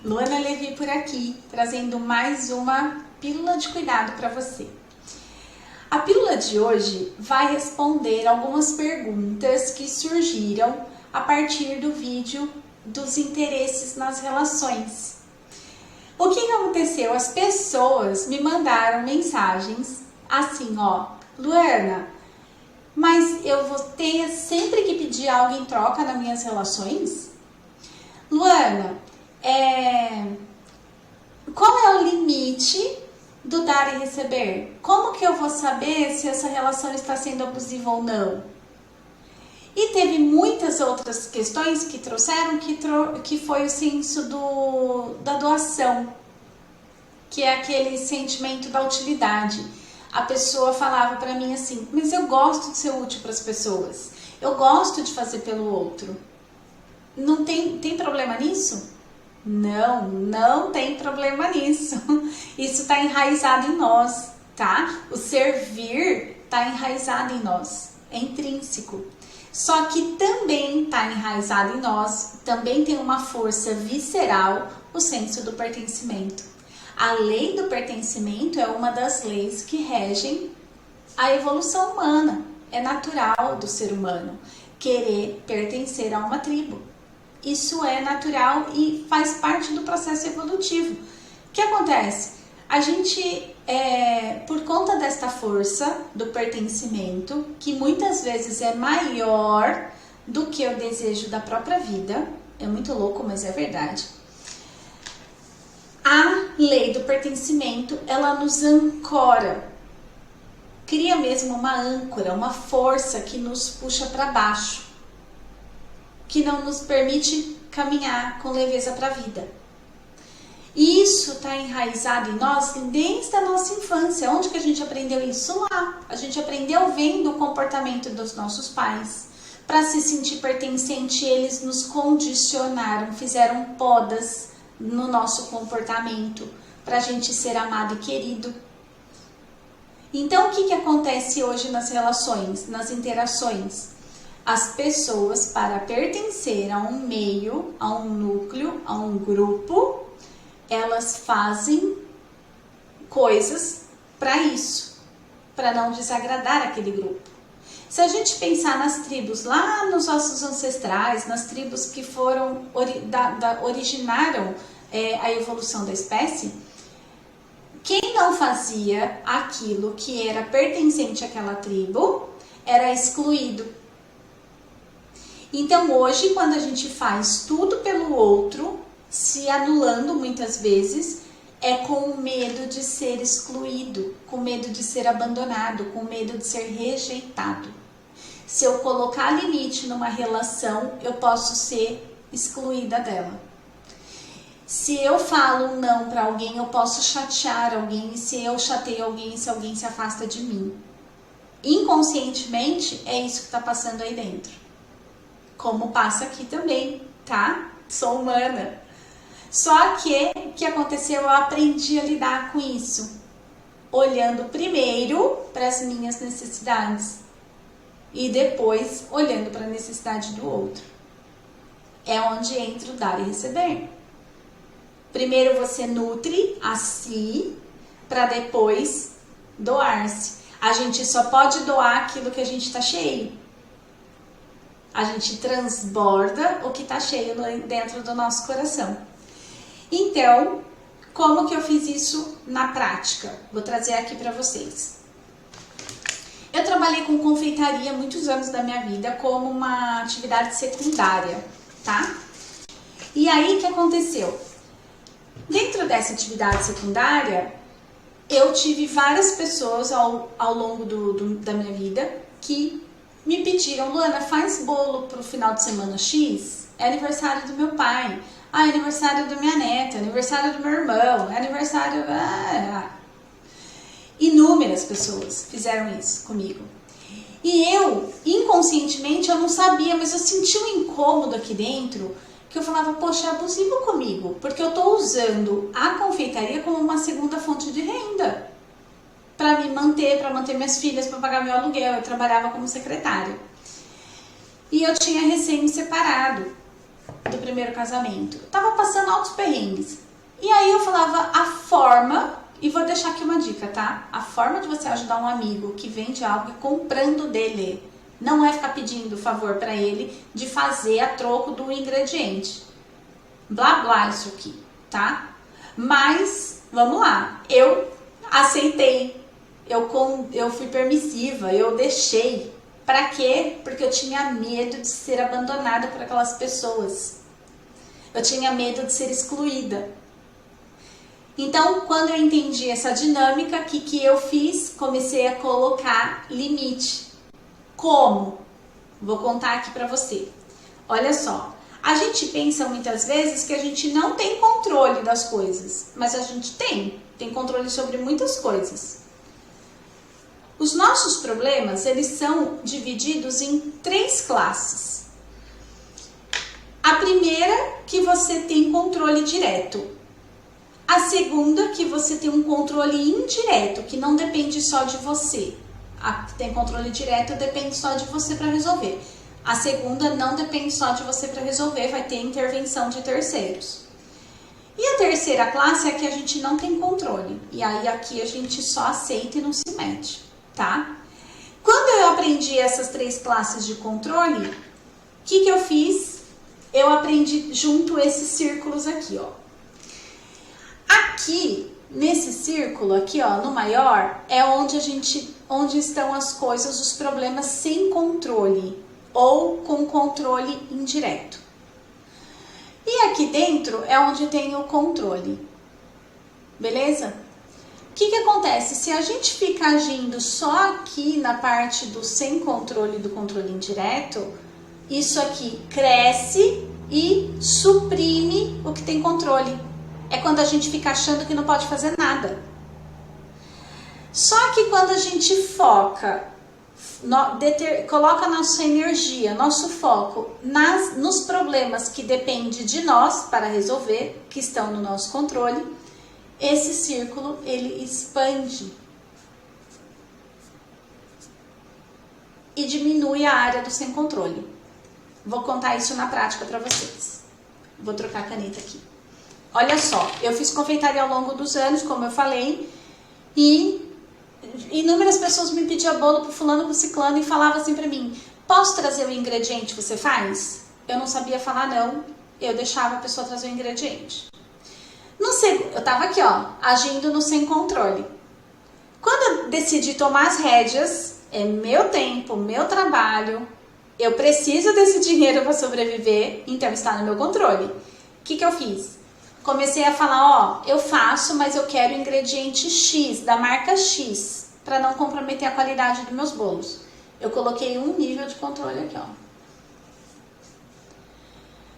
Luana Levi por aqui, trazendo mais uma pílula de cuidado para você. A pílula de hoje vai responder algumas perguntas que surgiram a partir do vídeo dos interesses nas relações. O que aconteceu? As pessoas me mandaram mensagens assim, ó, Luana, mas eu vou ter sempre que pedir algo em troca nas minhas relações? Luana, qual é o limite do dar e receber? Como que eu vou saber se essa relação está sendo abusiva ou não? E teve muitas outras questões que trouxeram, que foi o senso da doação, que é aquele sentimento da utilidade. A pessoa falava para mim assim, mas eu gosto de ser útil para as pessoas, eu gosto de fazer pelo outro. Não tem problema nisso? Não tem problema nisso. Isso está enraizado em nós, tá? O servir está enraizado em nós, é intrínseco. Só que também está enraizado em nós, também tem uma força visceral, o senso do pertencimento. A lei do pertencimento é uma das leis que regem a evolução humana. É natural do ser humano querer pertencer a uma tribo. Isso é natural e faz parte do processo evolutivo. O que acontece? A gente, por conta desta força do pertencimento, que muitas vezes é maior do que o desejo da própria vida, é muito louco, mas é verdade. A lei do pertencimento, ela nos ancora, cria mesmo uma âncora, uma força que nos puxa para baixo, que não nos permite caminhar com leveza para a vida. E isso está enraizado em nós desde a nossa infância. Onde que a gente aprendeu isso? Lá. A gente aprendeu vendo o comportamento dos nossos pais. Para se sentir pertencente, eles nos condicionaram, fizeram podas no nosso comportamento, para a gente ser amado e querido. Então, o que acontece hoje nas relações, nas interações? As pessoas, para pertencer a um meio, a um núcleo, a um grupo, elas fazem coisas para isso, para não desagradar aquele grupo. Se a gente pensar nas tribos, lá nos nossos ancestrais, nas tribos que foram originaram a evolução da espécie, quem não fazia aquilo que era pertencente àquela tribo era excluído. Então hoje, quando a gente faz tudo pelo outro, se anulando muitas vezes, é com medo de ser excluído, com medo de ser abandonado, com medo de ser rejeitado. Se eu colocar limite numa relação, eu posso ser excluída dela. Se eu falo um não para alguém, eu posso chatear alguém, e se eu chateio alguém, se alguém se afasta de mim. Inconscientemente, é isso que está passando aí dentro. Como passa aqui também, tá? Sou humana. Só que, o que aconteceu? Eu aprendi a lidar com isso, olhando primeiro para as minhas necessidades e depois olhando para a necessidade do outro. É onde entra o dar e receber. Primeiro você nutre a si para depois doar-se. A gente só pode doar aquilo que a gente está cheio. A gente transborda o que está cheio dentro do nosso coração. Então, como que eu fiz isso na prática? Vou trazer aqui para vocês. Eu trabalhei com confeitaria muitos anos da minha vida como uma atividade secundária, tá? E aí, o que aconteceu? Dentro dessa atividade secundária, eu tive várias pessoas ao longo da minha vida que me pediram, Luana, faz bolo pro final de semana X, é aniversário do meu pai, é aniversário da minha neta, é aniversário do meu irmão, é aniversário... Inúmeras pessoas fizeram isso comigo. E eu, inconscientemente, eu não sabia, mas eu senti um incômodo aqui dentro, que eu falava, poxa, é abusivo comigo, porque eu tô usando a confeitaria como uma segunda fonte de renda. Para me manter, para manter minhas filhas, para pagar meu aluguel. Eu trabalhava como secretária. E eu tinha recém me separado. do primeiro casamento. Eu tava passando altos perrengues. E aí eu falava a forma, e vou deixar aqui uma dica, tá? A forma de você ajudar um amigo que vende algo e comprando dele, não é ficar pedindo favor para ele de fazer a troco do ingrediente. Blá blá isso aqui, tá? Mas, vamos lá, eu aceitei, eu fui permissiva, eu deixei. Pra quê? Porque eu tinha medo de ser abandonada por aquelas pessoas. Eu tinha medo de ser excluída. Então, quando eu entendi essa dinâmica, o que eu fiz? Comecei a colocar limite. Como? Vou contar aqui pra você. Olha só, a gente pensa muitas vezes que a gente não tem controle das coisas, mas a gente tem controle sobre muitas coisas. Os nossos problemas, eles são divididos em 3 classes. A primeira, que você tem controle direto. A segunda, que você tem um controle indireto, que não depende só de você. A que tem controle direto depende só de você para resolver. A segunda não depende só de você para resolver, vai ter intervenção de terceiros. E a terceira classe é a que a gente não tem controle. E aí aqui a gente só aceita e não se mete. Tá? Quando eu aprendi essas 3 classes de controle, o que eu fiz? Eu aprendi junto esses círculos aqui, ó. Aqui, nesse círculo aqui, ó, no maior, é onde estão as coisas, os problemas sem controle ou com controle indireto. E aqui dentro é onde tem o controle. Beleza? O que acontece? Se a gente fica agindo só aqui na parte do sem controle e do controle indireto, isso aqui cresce e suprime o que tem controle. É quando a gente fica achando que não pode fazer nada. Só que quando a gente foca, coloca nossa energia, nosso foco nos problemas que dependem de nós para resolver, que estão no nosso controle, esse círculo, ele expande e diminui a área do sem controle. Vou contar isso na prática para vocês. Vou trocar a caneta aqui. Olha só, eu fiz confeitaria ao longo dos anos, como eu falei, e inúmeras pessoas me pediam bolo pro fulano, pro ciclano e falavam assim para mim: posso trazer o ingrediente que você faz? Eu não sabia falar não, eu deixava a pessoa trazer o ingrediente. Eu tava aqui, ó, agindo no sem controle. Quando eu decidi tomar as rédeas, é meu tempo, meu trabalho, eu preciso desse dinheiro para sobreviver, então está no meu controle. O que eu fiz? Comecei a falar, ó, eu faço, mas eu quero ingrediente X, da marca X, para não comprometer a qualidade dos meus bolos. Eu coloquei um nível de controle aqui, ó.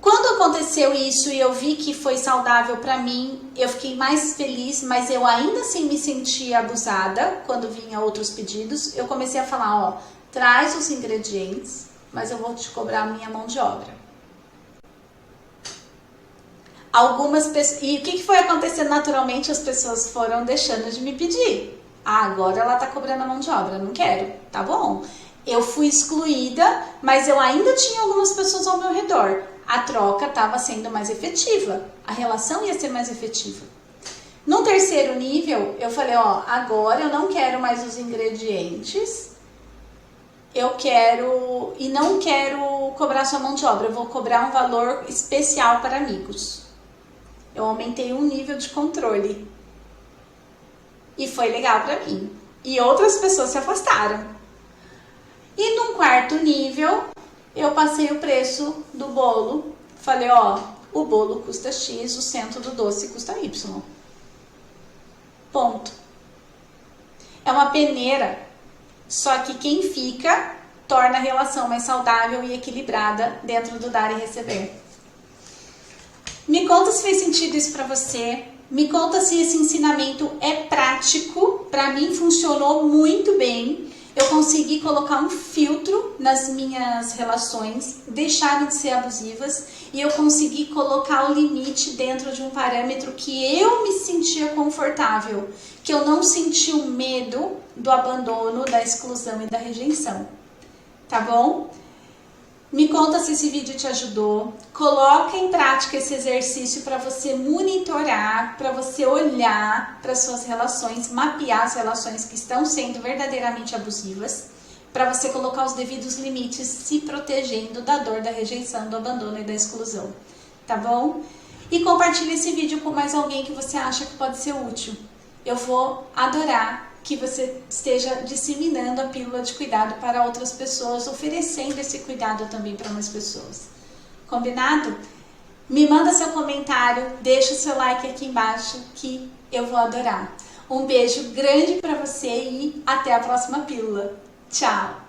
Quando aconteceu isso e eu vi que foi saudável para mim, eu fiquei mais feliz, mas eu ainda assim me sentia abusada quando vinha outros pedidos. Eu comecei a falar, ó, traz os ingredientes, mas eu vou te cobrar a minha mão de obra. Algumas pessoas, e o que foi acontecendo naturalmente? As pessoas foram deixando de me pedir. Ah, agora ela tá cobrando a mão de obra, não quero, tá bom. Eu fui excluída, mas eu ainda tinha algumas pessoas ao meu redor. A troca estava sendo mais efetiva, a relação ia ser mais efetiva. No terceiro nível, eu falei, ó, agora eu não quero mais os ingredientes, e não quero cobrar sua mão de obra, eu vou cobrar um valor especial para amigos. Eu aumentei um nível de controle. E foi legal para mim. E outras pessoas se afastaram. E num quarto nível, eu passei o preço do bolo. Falei, ó, o bolo custa X, o centro do doce custa Y. Ponto. É uma peneira. Só que quem fica torna a relação mais saudável e equilibrada dentro do dar e receber. Me conta se fez sentido isso para você. Me conta se esse ensinamento é prático. Para mim funcionou muito bem. Eu consegui colocar um filtro nas minhas relações, deixarem de ser abusivas, e eu consegui colocar o limite dentro de um parâmetro que eu me sentia confortável, que eu não sentia o medo do abandono, da exclusão e da rejeição. Tá bom? Me conta se esse vídeo te ajudou. Coloca em prática esse exercício para você monitorar, para você olhar para suas relações, mapear as relações que estão sendo verdadeiramente abusivas, para você colocar os devidos limites, se protegendo da dor, da rejeição, do abandono e da exclusão. Tá bom? E compartilhe esse vídeo com mais alguém que você acha que pode ser útil. Eu vou adorar que você esteja disseminando a pílula de cuidado para outras pessoas, oferecendo esse cuidado também para mais pessoas. Combinado? Me manda seu comentário, deixa o seu like aqui embaixo que eu vou adorar. Um beijo grande para você e até a próxima pílula. Tchau!